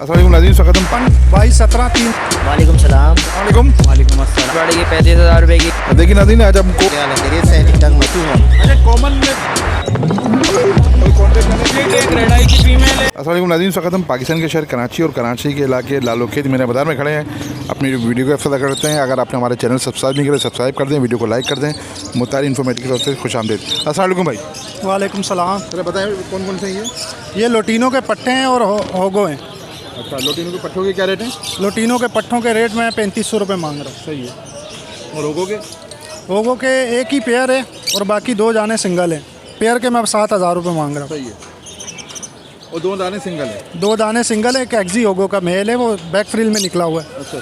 अस्सलाम नाज़रीन, स्वागत है 22-17-3। वालेकुम सलाम। वालेकुम वालेकुम अस्सलाम। गाड़ी की 35,000 रुपये की। देखिए नाज़रीन, आज हमको कॉमन अस्सलाम नाज़रीन, स्वागत है पाकिस्तान के शहर कराची और कराची के इलाके लालूखेत मीना बाज़ार में खड़े हैं। अपनी वीडियो को इफ्तिताह करते हैं। अगर आपने हमारे चैनल सब्सक्राइब नहीं किया तो सब्सक्राइब कर दें, वीडियो को लाइक कर दें। मुतारी इन्फॉर्मेटिव की तरफ से खुश आमदीद। अस्सलाम वालेकुम भाई। वालेकुम सलाम। अरे बताएं कौन कौन से ये लोटीनो के पट्टे हैं और होगो हैं। अच्छा, लोटिनो के पट्टों के क्या रेट हैं? लोटीनो के पट्टों के रेट मैं 3500 रुपये मांग रहा हूँ। सही है। और होगो के एक ही पेयर है और बाकी 2 जाने सिंगल है। पेयर के मैं 7000 रुपये मांग रहा हूँ। सही है। और 2 दाने सिंगल है? 2 दाने सिंगल है। एक एक्जी होगो का मेल है, वो बैक फ्रिल में निकला हुआ है। अच्छा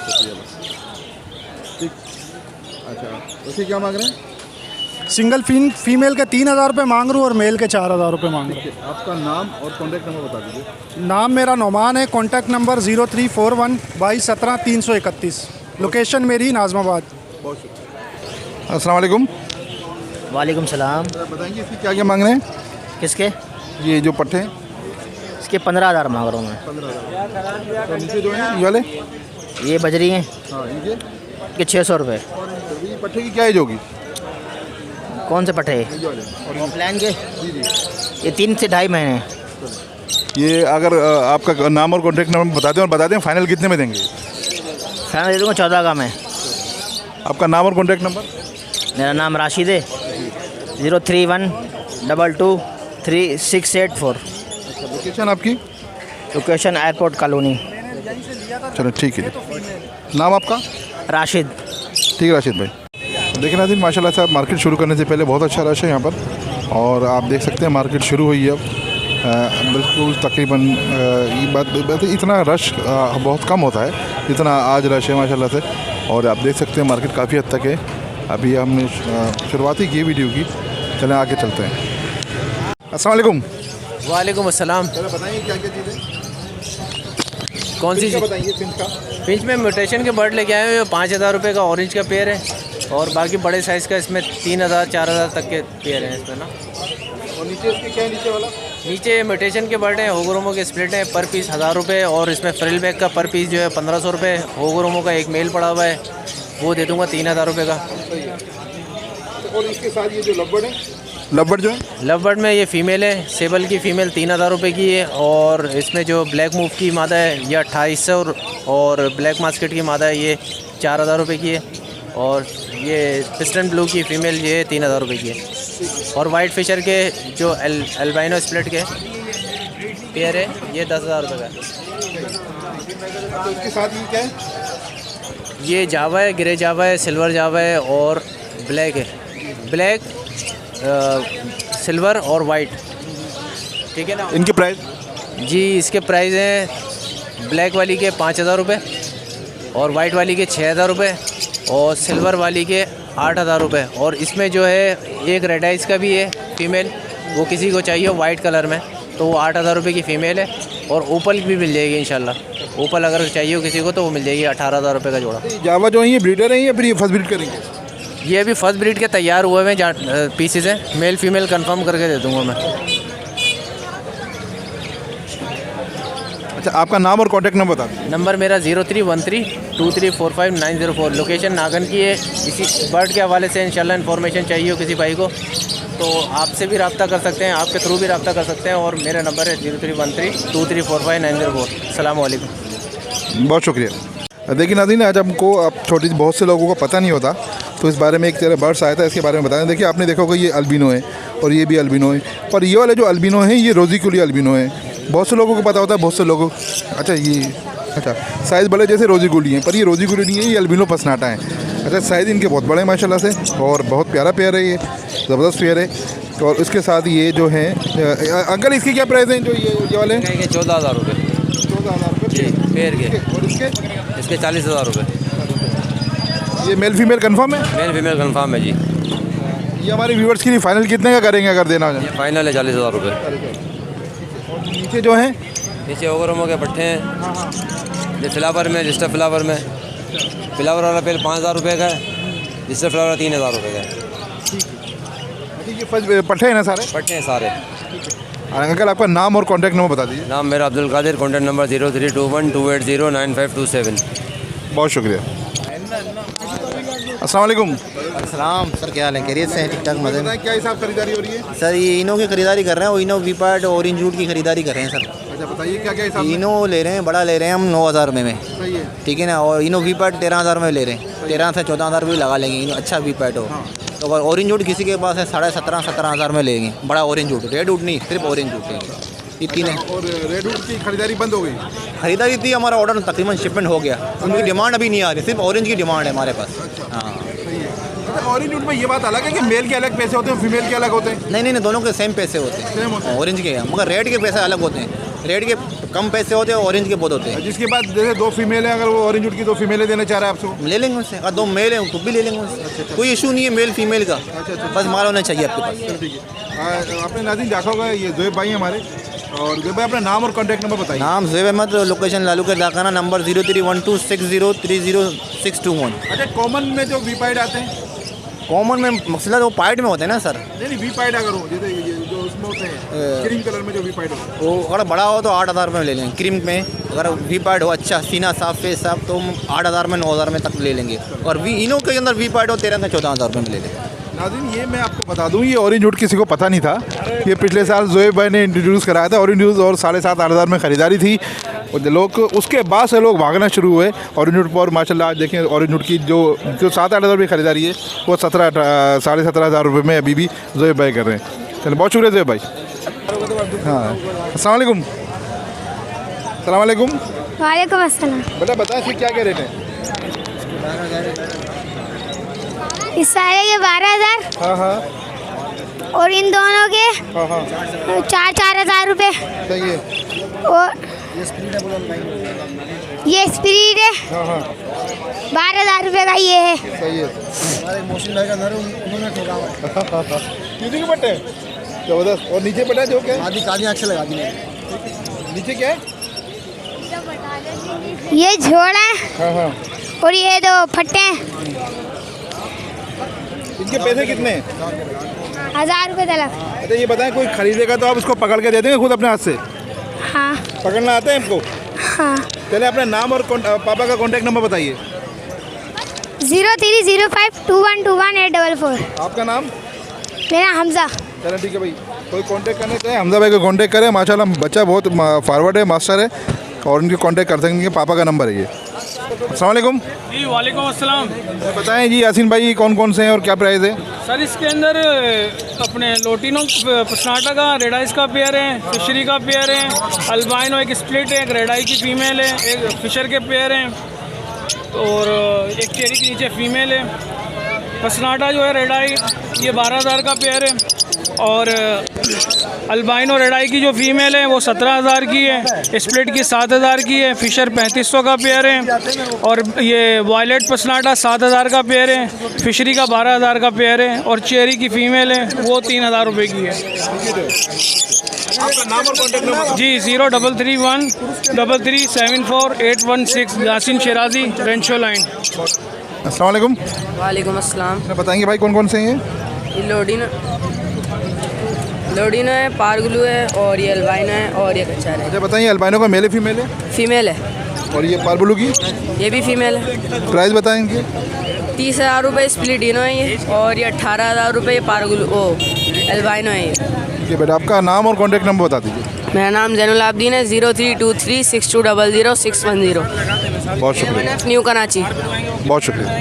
ठीक। अच्छा, उसे क्या मांग रहे हैं? सिंगल फीमेल के 3000 रुपये मांग रहा हूँ और मेल के 4000 रुपये मांग रहा हूँ। आपका नाम और कॉन्टैक्ट नंबर बता दीजिए। नाम मेरा नोमान है। Contact number 0341 2217 331। लोकेशन मेरी नाज़माबाद। बहुत शुक्रिया। अस्सलाम वालेकुम। वालेकुम सलाम। बताएंगे इसकी क्या क्या मांग रहे हैं? किसके? ये जो पट्टे हैं इसके 15,000 मांग रहा हूँ मैं। 15,000। तो नीचे जो हैं ये वाले? ये बजरी हैं। हाँ, इनके के 600 रुपये। तो ये पट्टे की क्या एज होगी? कौन से पट्टे? ये वाले और ऑफलाइन के जी जी। ये 3 से 2.5 महीने। ये अगर आपका नाम और कॉन्टैक्ट नंबर बता दें फाइनल कितने में देंगे? फाइनल दे दूँगा 14 का मैं। आपका नाम और कॉन्टैक्ट नंबर? मेरा नाम राशिद है। 031 22 3684। लोकेशन आपकी? Location airport colony. चलो ठीक है। नाम आपका? राशिद। ठीक है राशिद भाई। देखिए नाज़रीन, माशाल्लाह से मार्केट शुरू करने से पहले बहुत अच्छा रश है यहाँ पर और आप देख सकते हैं मार्केट शुरू हुई है अब। बिल्कुल तकरीबन ये बात इतना रश बहुत कम होता है जितना आज रश है माशाल्लाह से। और आप देख सकते हैं मार्केट काफ़ी हद तक है। अभी हमने शुरुआत ही की वीडियो की। चलें आगे चलते हैं। अस्सलाम वालेकुम। वालेकुम अस्सलाम। बताइए क्या क्या चीज़ें? कौन सी चीज़? बताइए पिंच का। पिंच में म्यूटेशन के बर्ड लेके आए हुए 5,000 रुपये का ऑरेंज का पेयर है और बाकी बड़े साइज़ का इसमें 3,000 4,000 तक के पेयर हैं इसमें ना। और नीचे इसके क्या है नीचे वाला? नीचे म्यूटेशन के बर्ड हैं, होगरोमो के स्प्लिट हैं, पर पीस 1000 रुपये और इसमें फ्रिल बैग का पर पीस जो है 1500 रुपये। होगरोमो का एक मेल पड़ा हुआ है, वो दे दूँगा 3,000 रुपये का। और इसके साथ ये जो लव्बर्ड है, लव्बर्ड जो है लवबर्ड में ये फ़ीमेल है, सेबल की फ़ीमेल 3,000 रुपये की है और इसमें जो ब्लैक मूव की मादा है ये 2800 और ब्लैक मास्केट की मादा है ये 4,000 रुपये की है और ये पिस्टन ब्लू की फ़ीमेल ये 3,000 रुपये की है। और वाइट फिशर के जो एल्बाइनो स्प्लिट के पेयर है ये 10,000 रुपये का है। तो इसके साथ ये क्या है? ये जावा है, ग्रे जावा है, सिल्वर जावा है और ब्लैक है। ब्लैक सिल्वर और वाइट, ठीक है ना। इनके प्राइस? जी इसके प्राइस हैं ब्लैक वाली के 5,000 रुपये और वाइट वाली के 6,000 रुपये और सिल्वर वाली के 8,000 रुपये। और इसमें जो है एक रेड आइज का भी है फ़ीमेल, वो किसी को चाहिए वाइट कलर में तो वो 8,000 रुपये की फ़ीमेल है। और ओपल भी मिल जाएगी इंशाल्लाह। ओपल अगर चाहिए हो किसी को तो वो मिल जाएगी 18,000 रुपये का जोड़ा। जावा जो है ये ब्रीडर है या फिर ये फर्स्ट ब्रीड करेंगे? ये अभी फर्स्ट ब्रीड के तैयार हुए हैं पीसेस हैं, मेल फीमेल कंफर्म करके दे दूँगा मैं। अच्छा, आपका नाम और कॉन्टैक्ट नंबर बता दीजिए। नंबर मेरा 0313 2345 904। लोकेशन नागन की है। इसी बर्ड के हवाले से इंशाल्लाह इन्फॉर्मेशन चाहिए हो किसी भाई को तो आपसे भी रब्ता कर सकते हैं, आपके थ्रू भी रब्ता कर सकते हैं और मेरा नंबर है 0313 2345 904। अस्सलाम वालेकुम। बहुत शुक्रिया। देखिए नाज़रीन, आज हमको बहुत से लोगों को पता नहीं होता तो इस बारे में एक तरह बर्ड्स आया था, इसके बारे में बताएं। देखिए आपने देखा होगा ये अल्बिनो है और ये भी अल्बिनो है और ये वाले जो अल्बिनो हैं ये रोज़िकुली अल्बिनो है। बहुत से लोगों को पता होता है, बहुत से लोगों अच्छा साइज़ बड़े जैसे रोज़िकुली हैं पर ये रोज़िकुली नहीं है, ये अल्बिनो पसनाटा है। अच्छा, साइज़ इनके बहुत बड़े हैं माशाल्लाह से और बहुत प्यारा पेयर है, ये ज़बरदस्त पेयर है। और उसके साथ ये जो है अंकल इसके क्या प्राइस हैं जो ये वाले? 14,000 रुपये। 14,000 रुपये पेयर के। और इसके 40,000 रुपये। ये मेल फीमेल कंफर्म है? मेल फीमेल कंफर्म है जी। ये हमारे व्यूअर्स के लिए फाइनल कितने का करेंगे अगर देना हो जाए? फाइनल है 40,000 रुपये। और नीचे जो है नीचे ओगरोमो के पट्टे हैं, जो फ्लावर में जिस्टर फ्लावर में फ्लावर वाला पेल 5,000 रुपये का है, जिस्टर फ्लावर 3,000 रुपये का है। ये पट्टे हैं ना सारे? पट्टे हैं सारे। और अंकल आपका नाम और कॉन्टैक्ट नंबर बता दीजिए। नाम मेरा अब्दुल कादिर, कॉन्टैक्ट नंबर 032128095527। बहुत शुक्रिया। अस्सलाम वालेकुम। सलाम सर, क्या हाल है? खैरियत से हैं? ठीक ठाक मज़े में। बताएं क्या हिसाब खरीदारी हो रही है? सर ये इनो की खरीदारी कर रहे हैं, इनो वीपार्ट ऑरेंज जूट की खरीदारी कर रहे हैं सर। अच्छा बताइए क्या क्या हिसाब इनो ले रहे हैं, बड़ा ले रहे हैं हम 9,000 रुपये में, सही है। ठीक है ना। और इनो वीपार्ट 13,000 में ले रहे हैं, 13 से 14,000 रुपये लगा लेंगे। इनो अच्छा वीपार्ट हो तो। अगर ऑरेंज जूट किसी के पास है 17,500-17,000 में लेंगे, बड़ा ऑरेंज जूट, रेड वुड नहीं, सिर्फ ऑरेंज जूट लेंगे। ये तीन है। और रेडवुड की खरीदारी बंद हो गई? खरीदारी थी, हमारा ऑर्डर तकरीबन शिपमेंट हो गया, उनकी डिमांड अभी नहीं आ रही, सिर्फ ऑरेंज की डिमांड है हमारे पास। हाँ ऑरेंज जूट में ये बात अलग है कि मेल के अलग पैसे होते हैं, फीमेल के अलग होते हैं? नहीं, दोनों के सेम पैसे होते सेम होते हैं, ऑरेंज के, मगर रेड के पैसे अलग होते हैं। रेड के कम पैसे होते हैं, ऑरेंज के बहुत होते हैं। जिसके बाद जैसे 2 फीमेल है, अगर वो ऑरेंज जूट की 2 फीमेलें देना चाह रहा है आपसे, ले लेंगे उससे। अगर 2 मेल हैं तो भी ले लेंगे उससे। कोई इशू नहीं है मेल फीमेल का, बस माल होना चाहिए आपके पास। ठीक है। आपने नाज़रीन देखा होगा ये ज़ोएब भाई हमारे। और ज़ोएब भाई अपना नाम और कॉन्टैक्ट नंबर बताइए। नाम ज़ोएब अहमद, लोकेशन लालू के दाखाना, नंबर 031260300621। अच्छा कॉमन में जो वीपाइड आते हैं, कॉमन में मसला वो पाइड में होता है ना सर, नहीं वीपाइड अगर हो जैसे ये जो उसमें होते हैं क्रीम कलर में जो वीपाइड हो, वो अगर बड़ा हो तो 8,000 रुपये में ले लेंगे। क्रीम में अगर वी पार्ट हो अच्छा, सीना साफ, फेस साफ, तो हम 8,000 में 9,000 में तक ले लेंगे। और इनो के अंदर वी पार्ट हो 13 से 14,000 रुपये में ले लेंगे। नाज़रीन ये मैं आपको बता दूं, ये ऑरेंज जूट किसी को पता नहीं था। ये पिछले साल ज़ोएब भाई ने इंट्रोड्यूस कराया था ऑरेंज जूट, और 7,500-8,000 में ख़रीदारी थी। और लोग उसके बाद से लोग भागना शुरू हुए ऑरेंज जूट पर। माशाल्लाह आज देखें ऑरेंज जूट की जो 7,000-8,000 रुपये खरीदारी है, वो 17,500-17,500 रुपये में अभी भी ज़ोएब भाई कर रहे हैं। चलिए बहुत शुक्रिया ज़ोएब भाई। हाँ अस्सलाम वालेकुम। अस्सलाम वालेकुम। वालेकुम अस्सलाम। बेटा बताएं इसके क्या क्या रेट है? इस सारे के 12,000 हाँ हाँ और इन दोनों के हाँ हाँ 4,000 रुपये। सही है। और ये स्प्रीड है, हाँ हाँ 12,000 रुपये का ये है। सही है। कितने के पट्टे? जबरदस्त। और नीचे पट्टा जो क्या है? अच्छा लगा दी। नीचे क्या है? ये झोड़ा है हाँ हाँ। और ये 2 फट्टे हैं। इनके पैसे कितने हैं? 1,000 रुपये तलक। अच्छा ये बताएं कोई खरीदेगा तो आप इसको पकड़ के दे देंगे खुद अपने हाथ से? हाँ पकड़ना आता है आपको? हाँ। चलिए अपना नाम और पापा का कॉन्टैक्ट नंबर बताइए। 0305212184। आपका नाम? मेरा हमजा। चलो ठीक है भाई, कोई कांटेक्ट करना चाहे हमजा भाई को कांटेक्ट करें। माशाल्लाह बच्चा बहुत फॉरवर्ड है, मास्टर है, और उनके कांटेक्ट कर सकते हैं। पापा का नंबर है ये। अस्सलाम वालेकुम। जी वालेकुम अस्सलाम। बताएं जी यासीन भाई कौन कौन से हैं और क्या प्राइस है? सर इसके अंदर अपने लोटिनो पसनाटा का रेडाइस का पेयर है, फिशरी का पेयर है, अल्बाइनो एक स्प्लिट है, एक रेडाई की फ़ीमेल है, एक फिशर के पेयर हैं और एक चेरी के नीचे फ़ीमेल है। पसनाटा जो है रेडाई ये 12,000 का पेयर है, और अल्बाइनो रेडाई की जो फ़ीमेल है वो 17,000 की है, स्प्लिट की 7,000 की है, फिशर 3,500 का पेयर है, और ये वायलेट पसनाटा 7,000 का पेयर है, फिशरी का 12,000 का पेयर है, और चेरी की फ़ीमेल है वो 3,000 रुपये की है। आपका नाम और कॉन्टैक्ट नंबर? जी 033133748116 यासीन शिराजी रेंशो लाइन। अस्सलाम वालेकुम। वालेकुम अस्सलाम। बताएंगे भाई कौन कौन से हैं? ये लोडिनो है, पारगुलू है, और ये अल्बाइनो है, और ये कच्चा है। अच्छा बताइए अल्बाइनो का मेल है फीमेल है? फीमेल है। और ये पारबुलू की ये भी फीमेल है। प्राइस बताएंगे? 30,000 रुपये स्प्लिटिनो है ये, और ये 18,000 रुपये ये पारगुलू अल्बाइनो है ये। ठीक है बेटा, आपका नाम और कॉन्टैक्ट नंबर बता दीजिए। मेरा नाम जैनुल आबदीन है, 032362000610। बहुत शुक्रिया, न्यू कराची। बहुत शुक्रिया।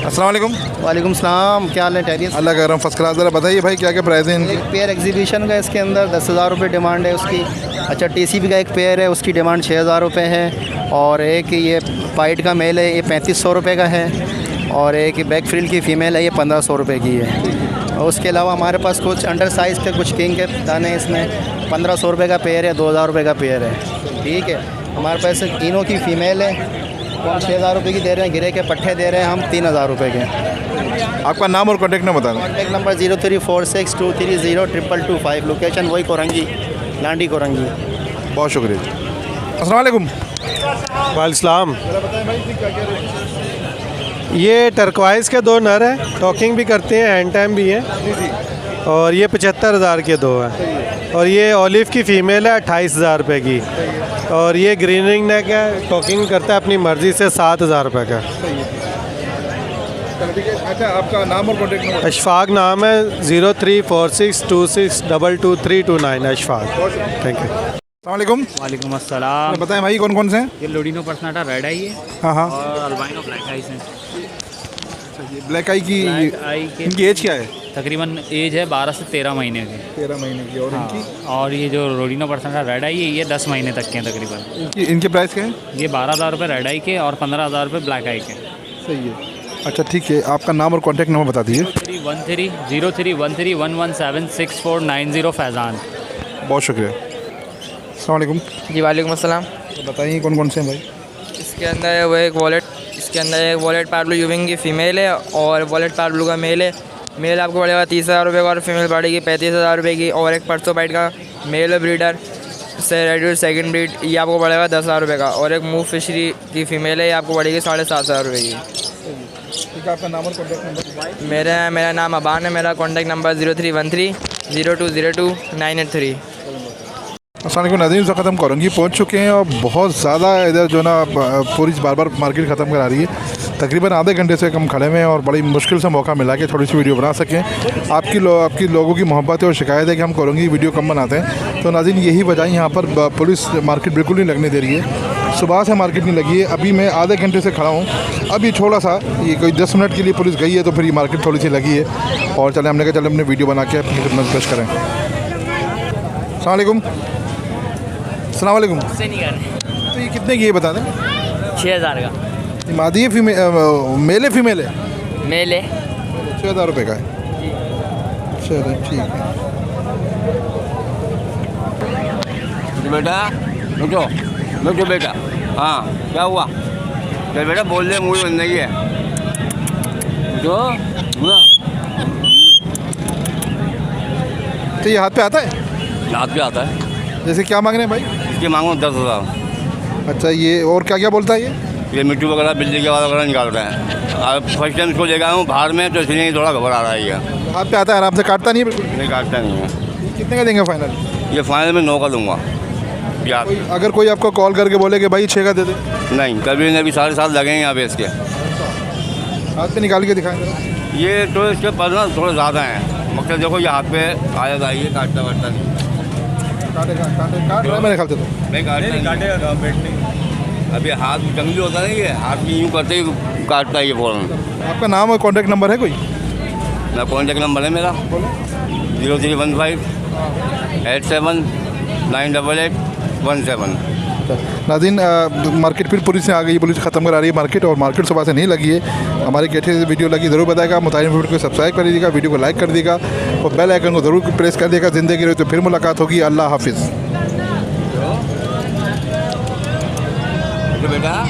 अस्सलाम वालेकुम। वालेकुम सलाम, क्या हाल है? खैरियत? अल्लाह का करम, फर्स्ट क्लास। ज़रा बताइए भाई क्या क्या प्राइस है इनके? एक पेयर एग्जीबिशन का, इसके अंदर 10,000 रुपये डिमांड है उसकी। अच्छा TCB का एक पेयर है, उसकी डिमांड 6,000 रुपये है। और एक ये पाइट का मेल है, ये 3,500 रुपये का है। और एक बैक फ्रिल की फ़ीमेल है, ये 1,500 रुपये की है। और उसके अलावा हमारे पास कुछ अंडर साइज़ के कुछ किंग के दाने हैं, इसमें 1,500 रुपये का पेयर है, 2,000 रुपये का पेयर है। ठीक है, हमारे पास इनो की फ़ीमेल है, वो हम 6,000 रुपये की दे रहे हैं। गिरे के पट्टे दे रहे हैं हम 3,000 रुपये के। आपका नाम और कॉन्टैक्ट नंबर बता दें। Contact number 0346230225। लोकेशन वही कोरंगी, लांडी कोरंगी। बहुत शुक्रिया। अस्सलाम वालेकुम। वालेकुम। ये टर्कवाइज़ के 2 नर हैं, टॉकिंग भी करते हैं, हैंड टाइम भी है। और ये 75,000 के 2 हैं। और ये ऑलिव की फ़ीमेल है 28,000 रुपये की। और ये ग्रीन रिंग नेक है, टॉकिंग करता है अपनी मर्ज़ी से, 7,000 रुपये का। चलो ठीक है। अच्छा, आपका नाम और कॉन्टैक्ट नंबर? अशफाक नाम है, 034626223229 अशफाक। Thank you. अस्सलाम वालेकुम अस्सलाम। बताएं भाई कौन कौन से हैं? ये लोडिनो पर्सनाटा रेड आई है हाँ हाँ। और अल्बाइनो ब्लैक आइस हैं। ब्लैक आई की ब्लैक आई के इनकी एज क्या है? तकरीबन एज है 12 से 13 महीने की। 13 महीने की। और इनकी और ये जो लोडिनो पर्सनाटा रेड आई है ये 10 महीने तक के हैं तकरीबन। इनके प्राइस क्या है? ये 12,000 रुपये रेड आई के और 15,000 रुपये ब्लैक आई के। सही है। अच्छा ठीक है, आपका नाम और कॉन्टैक्ट नंबर बता दीजिए। 031303117649 फैज़ान। बहुत शुक्रिया। अस्सलाम वालेकुम। जी वालेकुम अस्सलाम। तो बताइए कौन कौन से हैं भाई? इसके अंदर है वो एक वॉलेट, इसके अंदर एक वॉलेट पार्बलू यूविंग की फ़ीमेल है और वॉलेट पार्बलू का मेल है। मेल आपको पड़ेगा 30,000 रुपये का और फीमेल पड़ेगी 35,000 रुपये की। और एक परसों बाइट का मेल ब्रीडर से रेड्यूड सेकंड ब्रीड, ये आपको पड़ेगा 10,000 रुपये का। और एक मूव फिशरी की फ़ीमेल है, ये आपको पड़ेगी 7,500 रुपये की। ठीक है, आपका नाम और कॉन्टैक्ट नंबर? मेरा नाम अबान है, मेरा कॉन्टैक्ट नंबर 0313 अस्सलाम वालेकुम नाज़रीन, इस वक्त हम कोरंगी पहुंच चुके हैं और बहुत ज़्यादा इधर जो ना पूरी बार मार्केट ख़त्म करा रही है। तकरीबन आधे घंटे से हम खड़े हुए हैं और बड़ी मुश्किल से मौका मिला कि थोड़ी सी वीडियो बना सकें। आपकी लोगों की मोहब्बत है और शिकायत है कि हम कोरंगी वीडियो कम बनाते हैं। तो नाज़रीन यही वजह यहाँ पर पुलिस मार्केट बिल्कुल नहीं लगने दे रही है। सुबह से मार्केट नहीं लगी है। अभी मैं आधे घंटे से खड़ा हूँ। अभी थोड़ा सा ये कोई 10 मिनट के लिए पुलिस गई है तो फिर ये मार्केट थोड़ी सी लगी है। और चले हमने कहा चले अपने वीडियो बना के अपनी खिदमत पेश करें। अस्सलाम वालेकुम। अस्सलाम वालेकुम। से नहीं कर रहे। तो ये कितने की है बता दें? 6,000 का ये मादी है मेल है फीमेल है? मेल है। 6,000 रुपये का है। चलो ठीक है। बेटा रुको बेटा। हाँ क्या हुआ? चल बेटा बोल दे, मुझे बंद नहीं है जो तो ये हाथ पे आता है? हाथ पे आता है। जैसे क्या मांग रहे हैं भाई? इसके मांगो 10,000। अच्छा, ये और क्या क्या बोलता है ये मिट्टी वगैरह बिजली के बाद वगैरह निकालते हैं। अब फर्स्ट टाइम इसको लेकर आया हूँ बाहर में, तो इसलिए थोड़ा घबरा रहा है ये। हाथ पे आता है, आराम से काटता नहीं है बिल्कुल? नहीं काटता नहीं है। कितने का देंगे फाइनल? ये फाइनल में 9 का दूंगा यार। अगर कोई आपको कॉल करके बोले कि भाई 6 का दे दे? नहीं, कभी नहीं, अभी 7.5 लगेंगे यहाँ पे इसके। हाथ पे निकाल के दिखाएंगे। ये तो इसके पास ना थोड़े ज़्यादा हैं, मगर देखो ये हाथ पे आया था, ये काटता वाटता नहीं। काट रहा है मेरे ख्याल से तो। नहीं काटेगा काम बैठने। अभी हाथ जंगली होता है, ये हाथ में यूँ करते ही काटता है ये फ़ौरन। आपका नाम और कॉन्टैक्ट नंबर है कोई? मेरा कॉन्टैक्ट नंबर है मेरा 031587988117। नाज़रीन मार्केट फिर पुलिस से आ गई, पुलिस ख़त्म करा रही है मार्केट। और मार्केट सुबह से नहीं लगी है। हमारी कैसे वीडियो लगी ज़रूर बताएगा। मुताबिक वीडियो को सब्सक्राइब कर दीजिएगा, वीडियो को लाइक कर दीजिएगा और बेल आइकन को ज़रूर प्रेस कर देगा। ज़िंदगी रही तो फिर मुलाकात होगी। अल्लाह हाफिज़। बेटा